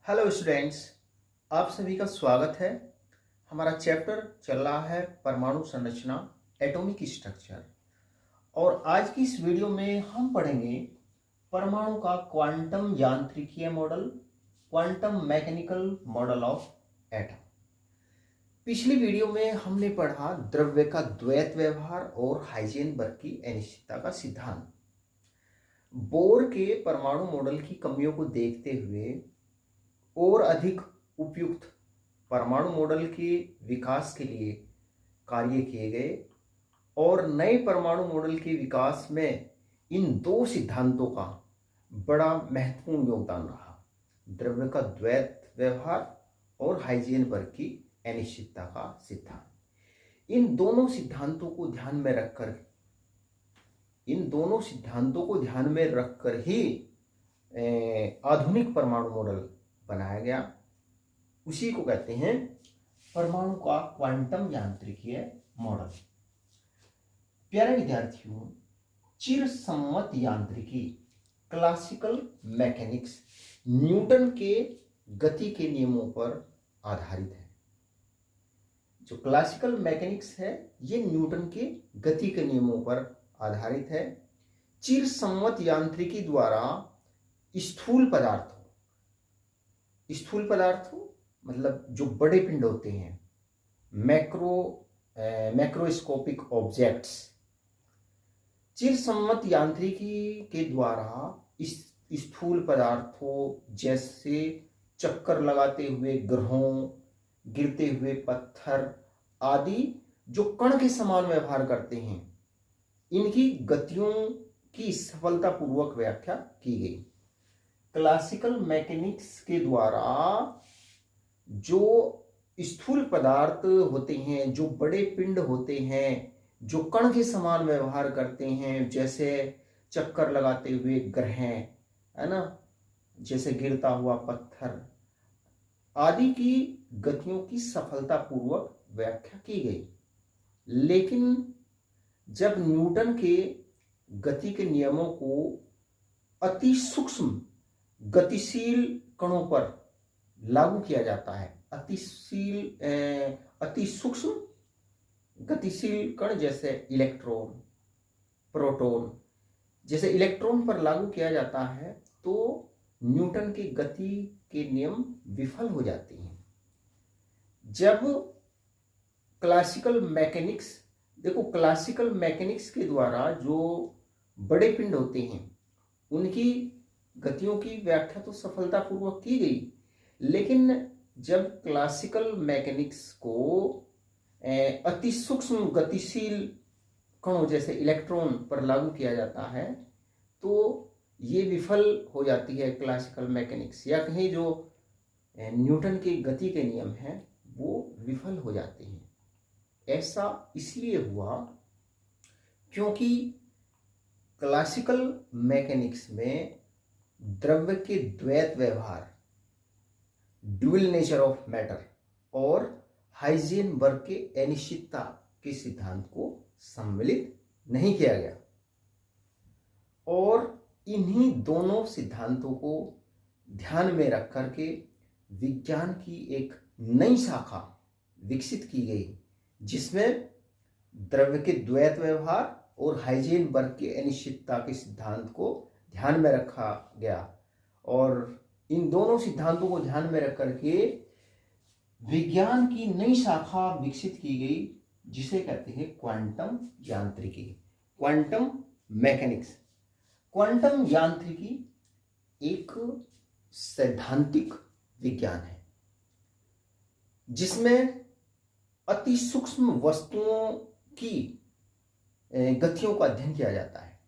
Hello students, आप सभी का स्वागत है। हमारा चैप्टर चल रहा है परमाणु संरचना, एटॉमिक स्ट्रक्चर। और आज की इस वीडियो में हम पढ़ेंगे परमाणु का क्वांटम यांत्रिकीय मॉडल, quantum mechanical model of atom. पिछली वीडियो में हमने पढ़ा द्रव्य का द्वैत व्यवहार और हाइजेनबर्ग की अनिश्चितता का सिद्धांत। बोर के परमाणु मॉडल की कमियों को देखते हुए और अधिक उपयुक्त परमाणु मॉडल के विकास के लिए कार्य किए गए और नए परमाणु मॉडल के विकास में इन दो सिद्धांतों का बड़ा महत्वपूर्ण योगदान रहा, द्रव्य का द्वैत व्यवहार और हाइजेनबर्ग की अनिश्चितता का सिद्धांत। इन दोनों सिद्धांतों को ध्यान में रखकर ही आधुनिक परमाणु मॉडल बनाया गया। उसी को कहते हैं परमाणु का क्वांटम यांत्रिकीय मॉडल। प्यारे विद्यार्थियों, चिरसम्मत यांत्रिकी, क्लासिकल मैकेनिक्स न्यूटन के गति के नियमों पर आधारित है। जो क्लासिकल मैकेनिक्स है ये न्यूटन के गति के नियमों पर आधारित है। चिरसम्मत यांत्रिकी द्वारा स्थूल पदार्थों मतलब जो बड़े पिंड होते हैं, मैक्रोस्कोपिक ऑब्जेक्ट्स, चिरसम्मत यांत्रिकी के द्वारा स्थूल पदार्थों जैसे चक्कर लगाते हुए ग्रहों, गिरते हुए पत्थर आदि जो कण के समान व्यवहार करते हैं, इनकी गतियों की सफलतापूर्वक व्याख्या की गई। क्लासिकल मैकेनिक्स के द्वारा जो स्थूल पदार्थ होते हैं, जो बड़े पिंड होते हैं, जो कण के समान व्यवहार करते हैं, जैसे चक्कर लगाते हुए ग्रह, है ना, जैसे गिरता हुआ पत्थर आदि की गतियों की सफलतापूर्वक व्याख्या की गई। लेकिन जब न्यूटन के गति के नियमों को अति सूक्ष्म गतिशील कणों पर लागू किया जाता है, अति सूक्ष्म गतिशील कण जैसे इलेक्ट्रॉन, प्रोटॉन, जैसे इलेक्ट्रॉन पर लागू किया जाता है तो न्यूटन की गति के नियम विफल हो जाते हैं। जब क्लासिकल मैकेनिक्स के द्वारा जो बड़े पिंड होते हैं उनकी गतियों की व्याख्या तो सफलतापूर्वक की गई, लेकिन जब क्लासिकल मैकेनिक्स को अति सूक्ष्म गतिशील कणों जैसे इलेक्ट्रॉन पर लागू किया जाता है तो ये विफल हो जाती है क्लासिकल मैकेनिक्स, या कहीं जो न्यूटन की गति के नियम हैं वो विफल हो जाते हैं। ऐसा इसलिए हुआ क्योंकि क्लासिकल मैकेनिक्स में द्रव्य के द्वैत व्यवहार, ड्यूअल नेचर ऑफ मैटर और हाइजेनबर्ग के अनिश्चितता के सिद्धांत को सम्मिलित नहीं किया गया, और इन्हीं दोनों सिद्धांतों को ध्यान में रख करके विज्ञान की एक नई शाखा विकसित की गई, जिसमें द्रव्य के द्वैत व्यवहार और हाइजेनबर्ग के अनिश्चितता के सिद्धांत को ध्यान में रखा गया। और इन दोनों सिद्धांतों को ध्यान में रख करके विज्ञान की नई शाखा विकसित की गई, जिसे कहते हैं क्वांटम यांत्रिकी, क्वांटम मैकेनिक्स। क्वांटम यांत्रिकी एक सैद्धांतिक विज्ञान है जिसमें अति सूक्ष्म वस्तुओं की गतियों का अध्ययन किया जाता है।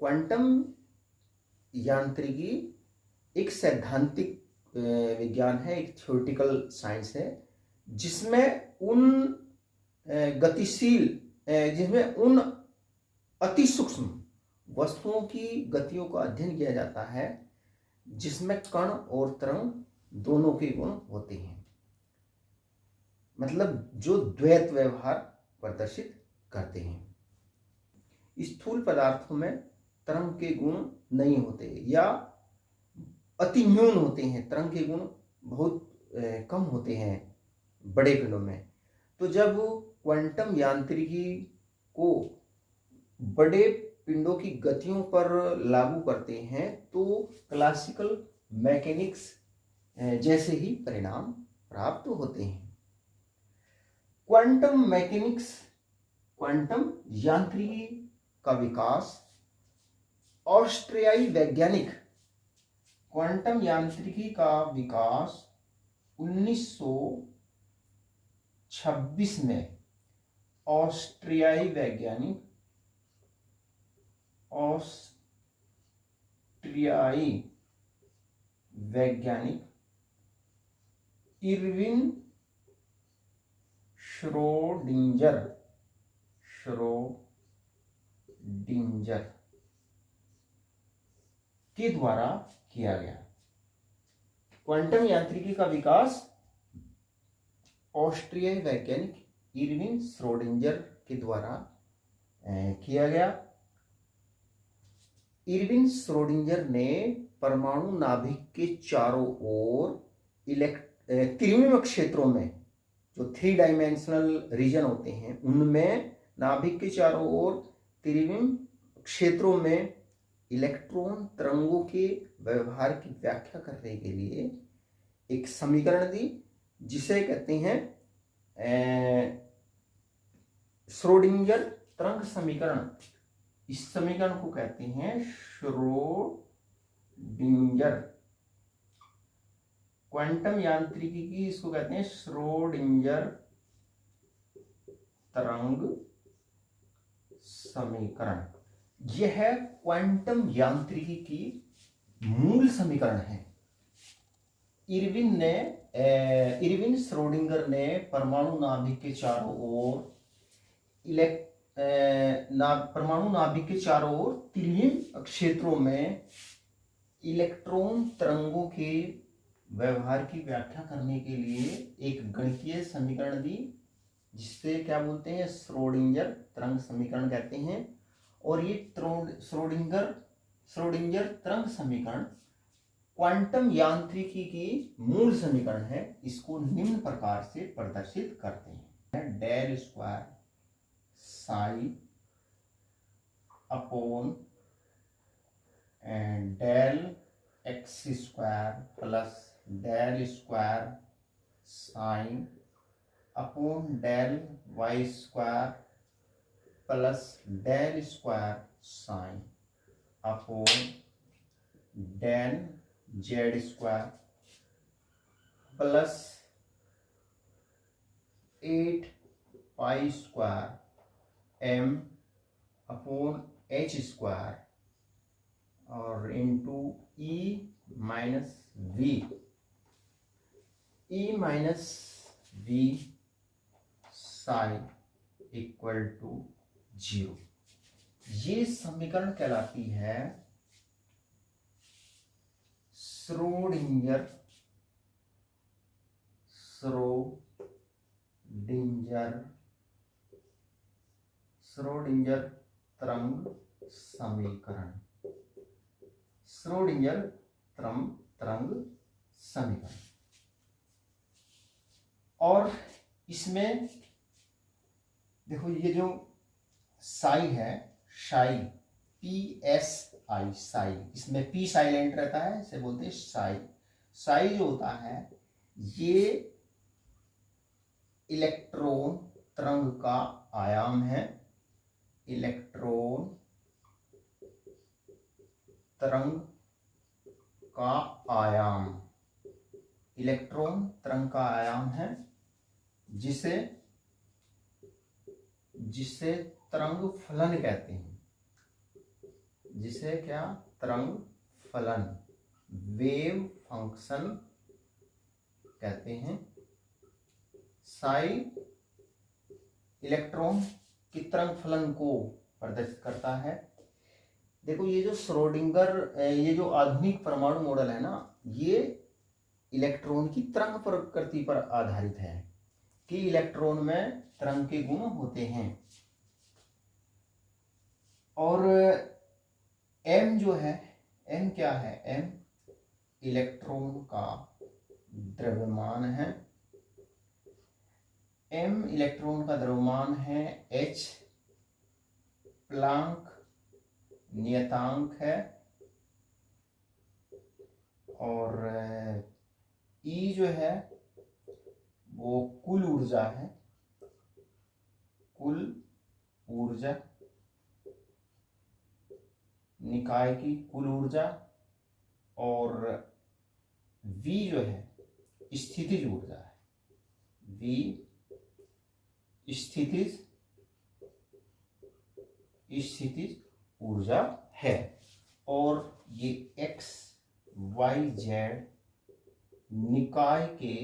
क्वांटम यांत्रिकी एक सैद्धांतिक विज्ञान है, एक थ्योरेटिकल साइंस है, जिसमें उन अति सूक्ष्म वस्तुओं की गतियों का अध्ययन किया जाता है जिसमें कण और तरंग दोनों के गुण होते हैं, मतलब जो द्वैत व्यवहार प्रदर्शित करते हैं। स्थूल पदार्थों में तरंग के गुण नहीं होते, या अति न्यून होते हैं, तरंग के गुण बहुत कम होते हैं बड़े पिंडों में। तो जब क्वांटम यांत्रिकी को बड़े पिंडों की गतियों पर लागू करते हैं तो क्लासिकल मैकेनिक्स जैसे ही परिणाम प्राप्त होते हैं। क्वांटम मैकेनिक्स, क्वांटम यांत्रिकी का विकास ऑस्ट्रियाई वैज्ञानिक, क्वांटम यांत्रिकी का विकास 1926 में ऑस्ट्रियाई वैज्ञानिक इरविन श्रोडिंगर के द्वारा किया गया। क्वांटम यांत्रिकी का विकास ऑस्ट्रियाई वैज्ञानिक इरविन श्रोडिंगर के द्वारा किया गया। इरविन श्रोडिंगर ने परमाणु नाभिक के चारों ओर त्रिविम क्षेत्रों में, जो 3 डायमेंशनल रीजन होते हैं उनमें नाभिक के चारों ओर त्रिविम क्षेत्रों में इलेक्ट्रॉन तरंगों के व्यवहार की व्याख्या करने के लिए एक समीकरण दी, जिसे कहते हैं श्रोडिंगर तरंग समीकरण। इस समीकरण को कहते हैं श्रोडिंगर। क्वांटम यांत्रिकी की इसको कहते हैं श्रोडिंगर तरंग समीकरण। यह क्वांटम यांत्रिकी की मूल समीकरण है। इरविन श्रोडिंगर ने परमाणु नाभिक के चारों ओर त्रिविम क्षेत्रों में इलेक्ट्रॉन तरंगों के व्यवहार की व्याख्या करने के लिए एक गणितीय समीकरण दी, जिससे क्या बोलते हैं, श्रोडिंगर तरंग समीकरण कहते हैं। और ये श्रोडिंगर तरंग समीकरण क्वांटम यांत्रिकी की मूल समीकरण है। इसको निम्न प्रकार से प्रदर्शित करते हैं: del square psi upon del x square plus del square psi upon del y square plus del square psi upon del z square plus 8 pi square m upon h square और into e minus v psi equal to 0। ये समीकरण कहलाती है Schrodinger तरंग समीकरण। Schrodinger तरंग समीकरण। और इसमें देखो, ये जो साई है, साई PSI साई, इसमें P साइलेंट रहता है, इसे बोलते हैं साई। साई जो होता है ये इलेक्ट्रॉन तरंग का आयाम है। इलेक्ट्रॉन तरंग का आयाम, इलेक्ट्रॉन तरंग का आयाम है, जिसे तरंग फलन कहते हैं। जिसे क्या? तरंग फलन, वेव फंक्शन कहते हैं। साई इलेक्ट्रॉन की तरंग फलन को प्रदर्शित करता है। देखो, ये जो श्रोडिंगर, ये जो आधुनिक परमाणु मॉडल है ना, ये इलेक्ट्रॉन की तरंग प्रकृति पर आधारित है कि इलेक्ट्रॉन में तरंग के गुण होते हैं। और m जो है, m क्या है? m इलेक्ट्रॉन का द्रव्यमान है, m इलेक्ट्रॉन का द्रव्यमान है, h प्लैंक नियतांक है, और E जो है वो कुल ऊर्जा है, कुल ऊर्जा, निकाय की कुल ऊर्जा, और V जो है स्थितिज ऊर्जा है, V स्थितिज ऊर्जा है। और ये x y z निकाय के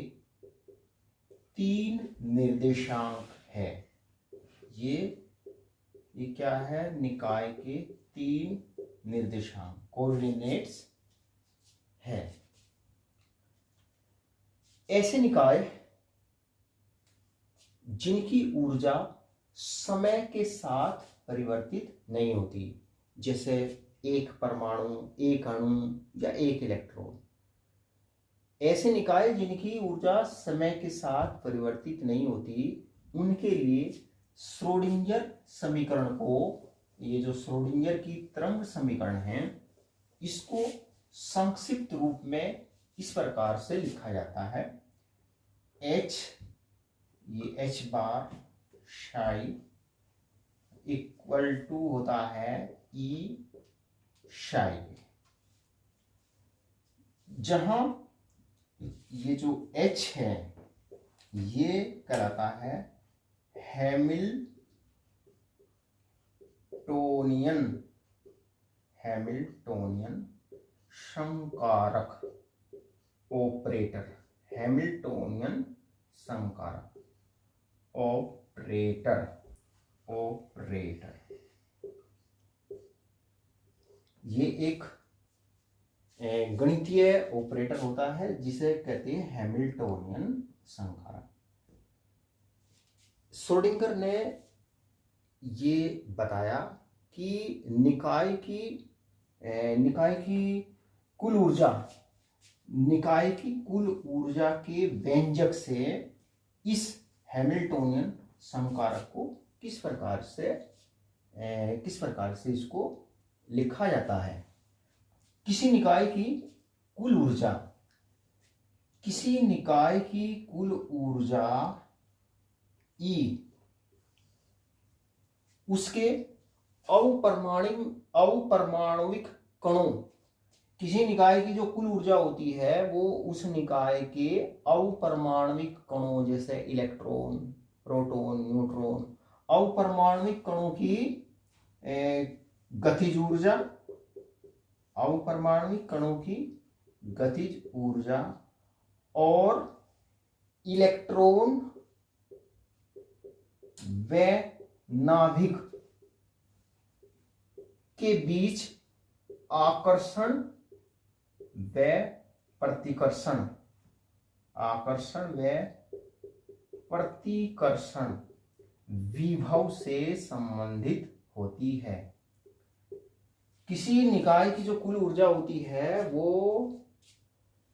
3 निर्देशांक है। ये क्या है? निकाय के 3 निर्देशांक, कोऑर्डिनेट्स है। ऐसे निकाय जिनकी ऊर्जा समय के साथ परिवर्तित नहीं होती, जैसे एक परमाणु, एक अणु या एक इलेक्ट्रॉन, ऐसे निकाय जिनकी ऊर्जा समय के साथ परिवर्तित नहीं होती, उनके लिए श्रोडिंगर समीकरण को, ये जो श्रोडिंगर की तरंग समीकरण है, इसको संक्षिप्त रूप में इस प्रकार से लिखा जाता है। H, ये H बार psi इक्वल टू होता है E psi, जहां ये जो H है ये कहलाता है हैमिल्टोनियन संकारक ऑपरेटर, हैमिल्टोनियन संकारक ऑपरेटर। ये एक गणितीय ऑपरेटर होता है जिसे कहते हैं हैमिल्टोनियन संकारक। श्रोडिंगर ने ये बताया कि निकाय की कुल ऊर्जा के व्यंजक से इस हैमिल्टोनियन संकारक को किस प्रकार से इसको लिखा जाता है। किसी निकाय की कुल ऊर्जा E उसके अवपरमाणुविक कणों, किसी निकाय की जो कुल ऊर्जा होती है वो उस निकाय के अवपरमाणुविक कणों, जैसे इलेक्ट्रॉन, प्रोटॉन, न्यूट्रॉन, अवपरमाणुविक कणों की गतिज ऊर्जा, अवपरमाणुविक कणों की गतिज ऊर्जा और इलेक्ट्रॉन व नाभिक के बीच आकर्षण व प्रतिकर्षण विभव से संबंधित होती है। किसी निकाय की जो कुल ऊर्जा होती है वो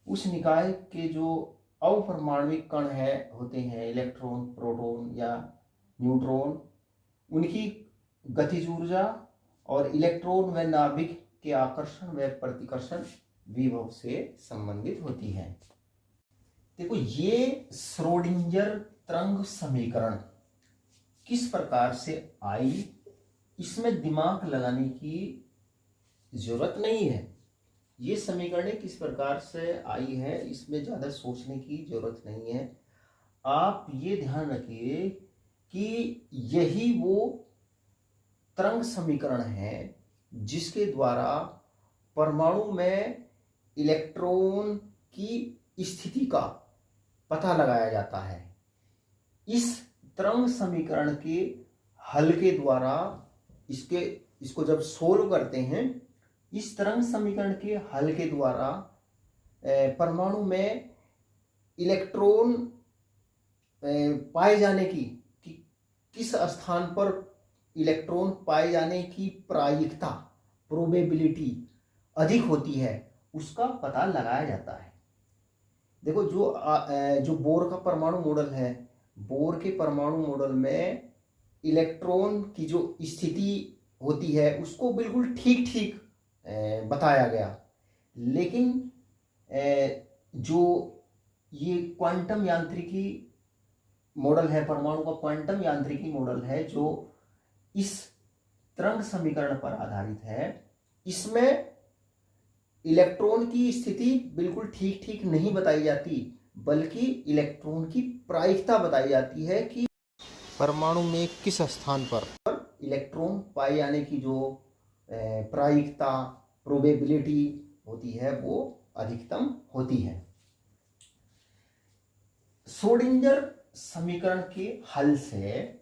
उस निकाय के जो अवपरमाणुविक कण होते हैं, इलेक्ट्रॉन, प्रोटॉन या न्यूट्रॉन, उनकी गतिज ऊर्जा और इलेक्ट्रॉन व नाभिक के आकर्षण व प्रतिकर्षण विभव से संबंधित होती है। देखो, ये श्रोडिंगर तरंग समीकरण किस प्रकार से आई, इसमें दिमाग लगाने की जरूरत नहीं है। ये समीकरणें किस प्रकार से आई है इसमें ज्यादा सोचने की जरूरत नहीं है। आप ये ध्यान रखिए कि यही वो तरंग समीकरण है जिसके द्वारा परमाणु में इलेक्ट्रॉन की स्थिति का पता लगाया जाता है। इस तरंग समीकरण के हल के द्वारा इसको जब सोल्व करते हैं, इस तरंग समीकरण के हल के द्वारा परमाणु में इलेक्ट्रॉन पाए जाने की, किस स्थान पर इलेक्ट्रॉन पाए जाने की प्रायिकता, प्रोबेबिलिटी अधिक होती है, उसका पता लगाया जाता है। देखो जो बोर का परमाणु मॉडल है, बोर के परमाणु मॉडल में इलेक्ट्रॉन की जो स्थिति होती है उसको बिल्कुल ठीक ठीक बताया गया। लेकिन जो ये क्वांटम यांत्रिकी मॉडल है, परमाणु का क्वांटम यांत्रिकी मॉडल है जो इस तरंग समीकरण पर आधारित है, इसमें इलेक्ट्रॉन की स्थिति बिल्कुल ठीक ठीक नहीं बताई जाती, बल्कि इलेक्ट्रॉन की प्रायिकता बताई जाती है कि परमाणु में किस स्थान पर इलेक्ट्रॉन पाए जाने की जो प्रायिकता, प्रोबेबिलिटी होती है वो अधिकतम होती है। श्रोडिंगर समीकरण के हल से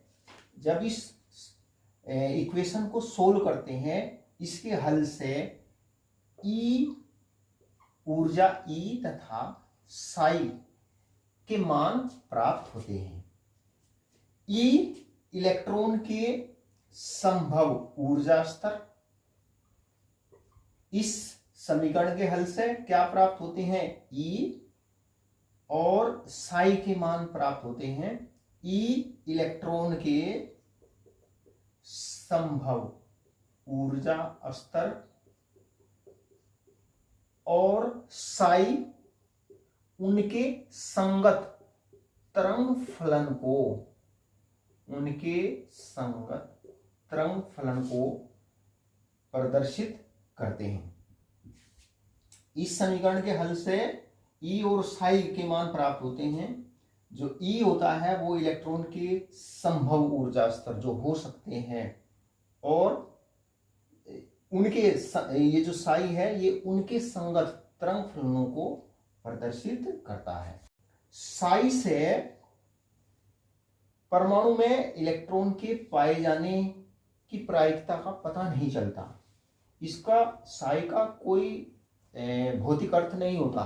जब इस इक्वेशन को सोल्व करते हैं, इसके हल से ई ऊर्जा ई तथा साई के मान प्राप्त होते हैं। ई इलेक्ट्रॉन के संभव ऊर्जा स्तर, इस समीकरण के हल से क्या प्राप्त होते हैं, ई, और साई के मान प्राप्त होते हैं ई इलेक्ट्रॉन के संभव ऊर्जा स्तर और साई उनके संगत तरंग फलन को, उनके संगत तरंग फलन को प्रदर्शित करते हैं। इस समीकरण के हल से ई और साई के मान प्राप्त होते हैं। जो ई होता है वो इलेक्ट्रॉन के संभव ऊर्जा स्तर जो हो सकते हैं, और उनके ये जो साई है ये उनके संगत तरंग फलनों को प्रदर्शित करता है। साई से परमाणु में इलेक्ट्रॉन के पाए जाने की प्रायिकता का पता नहीं चलता। इसका साई का कोई भौतिक अर्थ नहीं होता।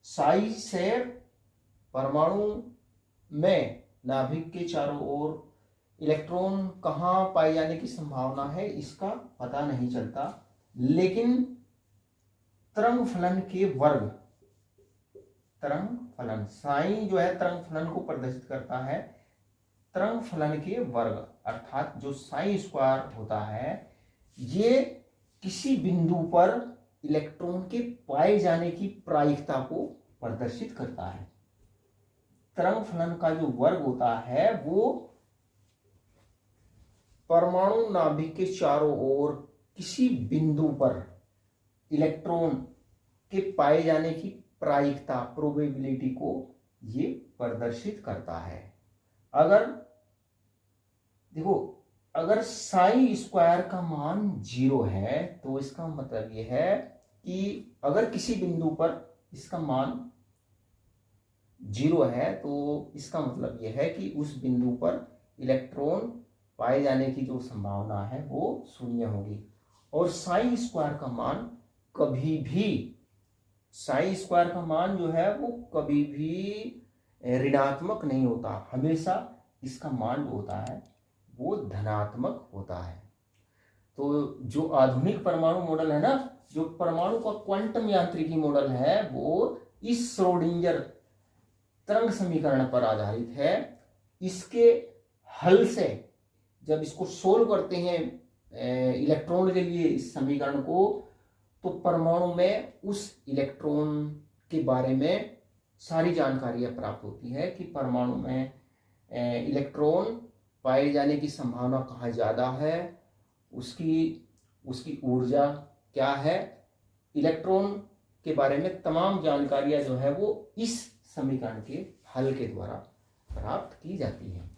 साई से परमाणु में नाभिक के चारों ओर इलेक्ट्रॉन कहाँ पाए जाने की संभावना है इसका पता नहीं चलता, लेकिन तरंग फलन के वर्ग, तरंग फलन साई जो है तरंग फलन को प्रदर्शित करता है। तरंग फलन के वर्ग अर्थात जो साई स्क्वायर होता है ये किसी बिंदु पर इलेक्ट्रॉन के पाए जाने की प्रायिकता को प्रदर्शित करता है। तरंग फलन का जो वर्ग होता है वो परमाणु नाभिक के चारों ओर किसी बिंदु पर इलेक्ट्रॉन के पाए जाने की प्रायिकता, प्रोबेबिलिटी को ये प्रदर्शित करता है। अगर देखो, अगर साई स्क्वायर का मान 0 है तो इसका मतलब यह है कि अगर किसी बिंदु पर इसका मान 0 है तो इसका मतलब यह है कि उस बिंदु पर इलेक्ट्रॉन पाए जाने की जो संभावना है वो 0 होगी। और साई स्क्वायर का मान कभी भी, साई स्क्वायर का मान जो है वो कभी भी ऋणात्मक नहीं होता, हमेशा इसका मान जो होता है वो धनात्मक होता है। तो जो आधुनिक परमाणु मॉडल है ना, जो परमाणु का क्वांटम यांत्रिकी मॉडल है वो इस श्रोडिंगर तरंग समीकरण पर आधारित है। इसके हल से जब इसको सोल्व करते हैं इलेक्ट्रॉन के लिए इस समीकरण को, तो परमाणु में उस इलेक्ट्रॉन के बारे में सारी जानकारियां प्राप्त होती है कि परमाणु में इलेक्ट्रॉन पाए जाने की संभावना कहाँ ज़्यादा है, उसकी ऊर्जा क्या है, इलेक्ट्रॉन के बारे में तमाम जानकारियां जो है वो इस समीकरण के हल के द्वारा प्राप्त की जाती है।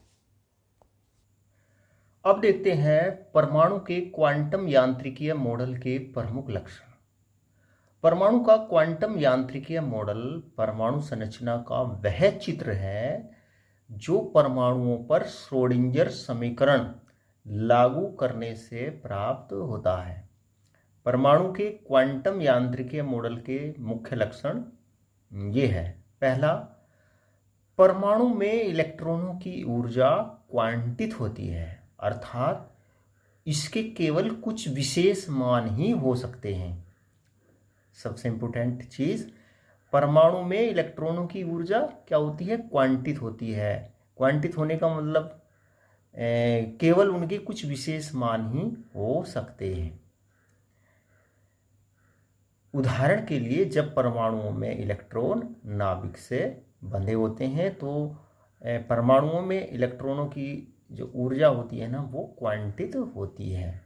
अब देखते हैं परमाणु के क्वांटम यांत्रिकीय मॉडल के प्रमुख लक्षण। परमाणु का क्वांटम यांत्रिकीय मॉडल परमाणु संरचना का वह चित्र है जो परमाणुओं पर श्रोडिंगर समीकरण लागू करने से प्राप्त होता है। परमाणु के क्वांटम यांत्रिकीय मॉडल के मुख्य लक्षण ये है। पहला, परमाणु में इलेक्ट्रॉनों की ऊर्जा क्वांटित होती है, अर्थात इसके केवल कुछ विशेष मान ही हो सकते हैं। सबसे इम्पोर्टेंट चीज़, परमाणु में इलेक्ट्रॉनों की ऊर्जा क्या होती है, क्वांटित होती है। क्वांटित होने का मतलब केवल उनके कुछ विशेष मान ही हो सकते हैं। उदाहरण के लिए जब परमाणुओं में इलेक्ट्रॉन नाभिक से बंधे होते हैं तो परमाणुओं में इलेक्ट्रॉनों की जो ऊर्जा होती है ना वो क्वांटित होती है।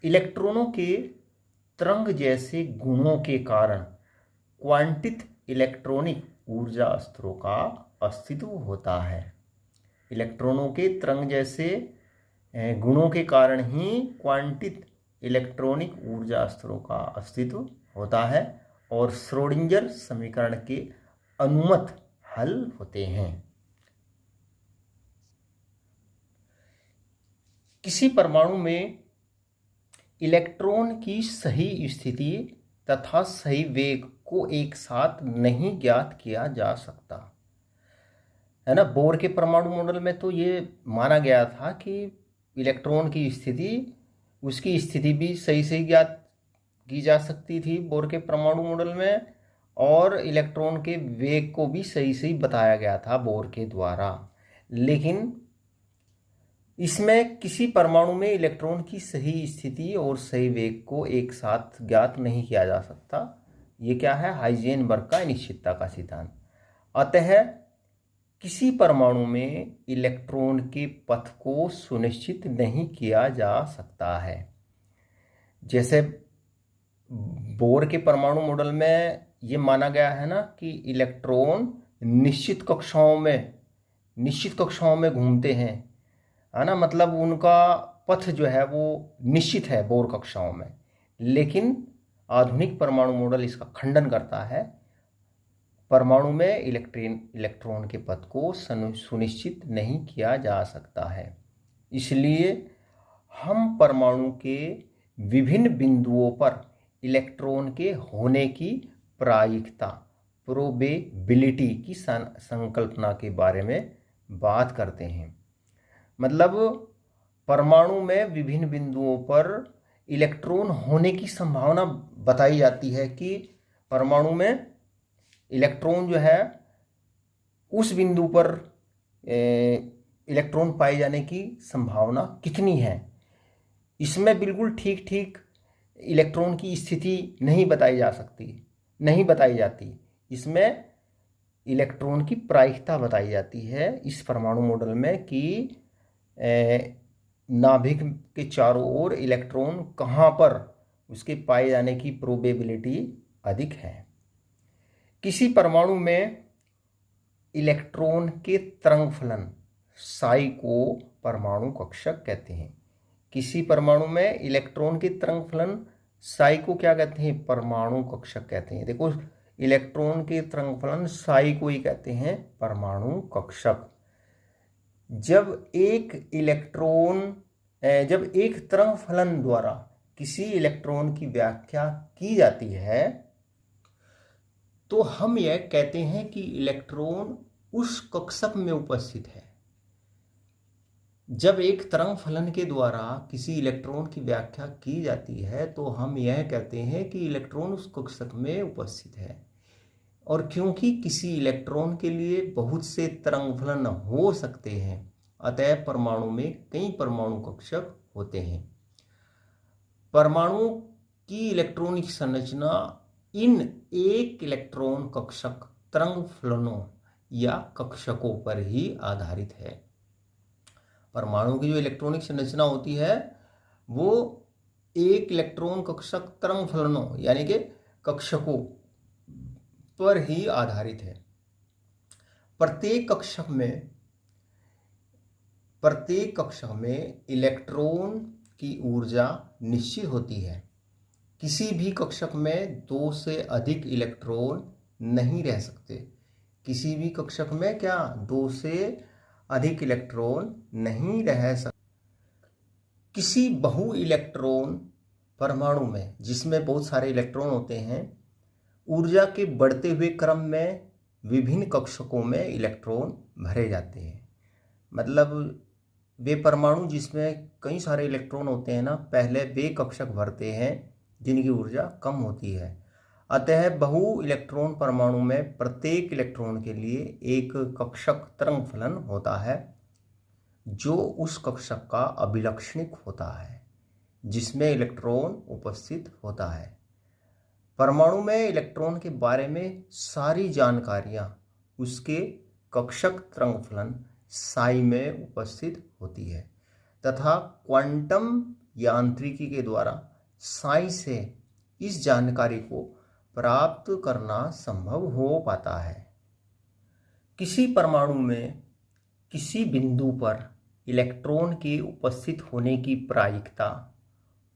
इलेक्ट्रॉनों के तरंग जैसे गुणों के कारण क्वांटित इलेक्ट्रॉनिक ऊर्जा स्तरों का अस्तित्व होता है। इलेक्ट्रॉनों के तरंग जैसे गुणों के कारण ही क्वांटित इलेक्ट्रॉनिक ऊर्जा स्तरों का अस्तित्व होता है और श्रोडिंगर समीकरण के अनुमत हल होते हैं। किसी परमाणु में इलेक्ट्रॉन की सही स्थिति तथा सही वेग को एक साथ नहीं ज्ञात किया जा सकता है ना। बोर के परमाणु मॉडल में तो ये माना गया था कि इलेक्ट्रॉन की स्थिति, उसकी स्थिति भी सही सही ज्ञात की जा सकती थी बोर के परमाणु मॉडल में, और इलेक्ट्रॉन के वेग को भी सही सही बताया गया था बोर के द्वारा। लेकिन इसमें किसी परमाणु में इलेक्ट्रॉन की सही स्थिति और सही वेग को एक साथ ज्ञात नहीं किया जा सकता। ये क्या है, हाइजेनबर्ग का अनिश्चितता का सिद्धांत। अतः किसी परमाणु में इलेक्ट्रॉन के पथ को सुनिश्चित नहीं किया जा सकता है। जैसे बोर के परमाणु मॉडल में ये माना गया है ना कि इलेक्ट्रॉन निश्चित कक्षाओं में घूमते हैं, है ना, मतलब उनका पथ जो है वो निश्चित है बोर कक्षाओं में। लेकिन आधुनिक परमाणु मॉडल इसका खंडन करता है। परमाणु में इलेक्ट्रॉन के पथ को सुनिश्चित नहीं किया जा सकता है। इसलिए हम परमाणु के विभिन्न बिंदुओं पर इलेक्ट्रॉन के होने की प्रायिकता, प्रोबेबिलिटी की संकल्पना के बारे में बात करते हैं। मतलब परमाणु में विभिन्न बिंदुओं पर इलेक्ट्रॉन होने की संभावना बताई जाती है कि परमाणु में इलेक्ट्रॉन जो है उस बिंदु पर इलेक्ट्रॉन पाए जाने की संभावना कितनी है। इसमें बिल्कुल ठीक ठीक इलेक्ट्रॉन की स्थिति नहीं बताई जाती। इसमें इलेक्ट्रॉन की प्रायिकता बताई जाती है इस परमाणु मॉडल में कि नाभिक के चारों ओर इलेक्ट्रॉन कहाँ पर उसके पाए जाने की प्रोबेबिलिटी अधिक है। किसी परमाणु में इलेक्ट्रॉन के तरंग फलन साई को परमाणु कक्षक कहते हैं। किसी परमाणु में इलेक्ट्रॉन के तरंग फलन साई को क्या कहते हैं, परमाणु कक्षक कहते हैं। देखो, इलेक्ट्रॉन के तरंग फलन साई को ही कहते हैं परमाणु कक्षक। जब एक तरंग फलन द्वारा किसी इलेक्ट्रॉन की व्याख्या की जाती है तो हम यह कहते हैं कि इलेक्ट्रॉन उस कक्षक में उपस्थित है। जब एक तरंग फलन के द्वारा किसी इलेक्ट्रॉन की व्याख्या की जाती है तो हम यह कहते हैं कि इलेक्ट्रॉन उस कक्षक में उपस्थित है। और क्योंकि किसी इलेक्ट्रॉन के लिए बहुत से तरंग फलन हो सकते हैं, अतः परमाणु में कई परमाणु कक्षक होते हैं। परमाणु की इलेक्ट्रॉनिक संरचना इन एक इलेक्ट्रॉन कक्षक तरंग फलनों या कक्षकों पर ही आधारित है। परमाणु की जो इलेक्ट्रॉनिक संरचना होती है वो एक इलेक्ट्रॉन कक्षक तरंग फलनों यानी कि कक्षकों पर ही आधारित है। प्रत्येक कक्षक में इलेक्ट्रॉन की ऊर्जा निश्चित होती है। किसी भी कक्षक में दो से अधिक इलेक्ट्रॉन नहीं रह सकते। किसी भी कक्षक में क्या, दो से अधिक इलेक्ट्रॉन नहीं रह सकते। किसी बहु इलेक्ट्रॉन परमाणु में जिसमें बहुत सारे इलेक्ट्रॉन होते हैं, ऊर्जा के बढ़ते हुए क्रम में विभिन्न कक्षकों में इलेक्ट्रॉन भरे जाते हैं। मतलब वे परमाणु जिसमें कई सारे इलेक्ट्रॉन होते हैं ना, पहले वे कक्षक भरते हैं जिनकी ऊर्जा कम होती है अतः बहु इलेक्ट्रॉन परमाणु में प्रत्येक इलेक्ट्रॉन के लिए एक कक्षक तरंग फलन होता है जो उस कक्षक का अभिलक्षणिक होता है जिसमें इलेक्ट्रॉन उपस्थित होता है। परमाणु में इलेक्ट्रॉन के बारे में सारी जानकारियां उसके कक्षक तरंग फलन साई में उपस्थित होती है तथा क्वांटम यांत्रिकी के द्वारा साई से इस जानकारी को प्राप्त करना संभव हो पाता है। किसी परमाणु में किसी बिंदु पर इलेक्ट्रॉन के उपस्थित होने की प्रायिकता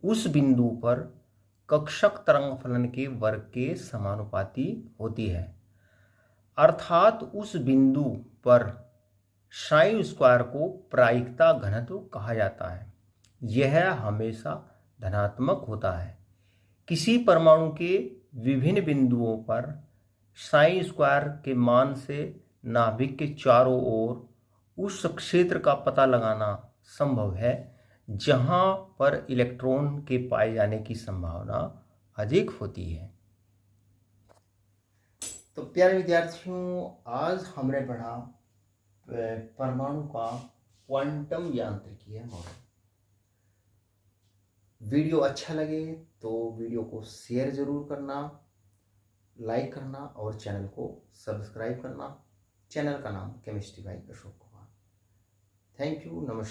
उस बिंदु पर कक्षक तरंग फलन के वर्ग के समानुपाती होती है, अर्थात उस बिंदु पर साइन स्क्वायर को प्रायिकता घनत्व कहा जाता है। यह हमेशा धनात्मक होता है। किसी परमाणु के विभिन्न बिंदुओं पर साइन स्क्वायर के मान से नाभिक के चारों ओर उस क्षेत्र का पता लगाना संभव है जहां पर इलेक्ट्रॉन के पाए जाने की संभावना अधिक होती है। तो प्यारे विद्यार्थियों, आज हमने पढ़ा परमाणु का क्वांटम यांत्रिकीय मॉडल। वीडियो अच्छा लगे तो वीडियो को शेयर जरूर करना, लाइक करना और चैनल को सब्सक्राइब करना। चैनल का नाम chemistry bye Ashok Kumar. Thank you, नमस्कार।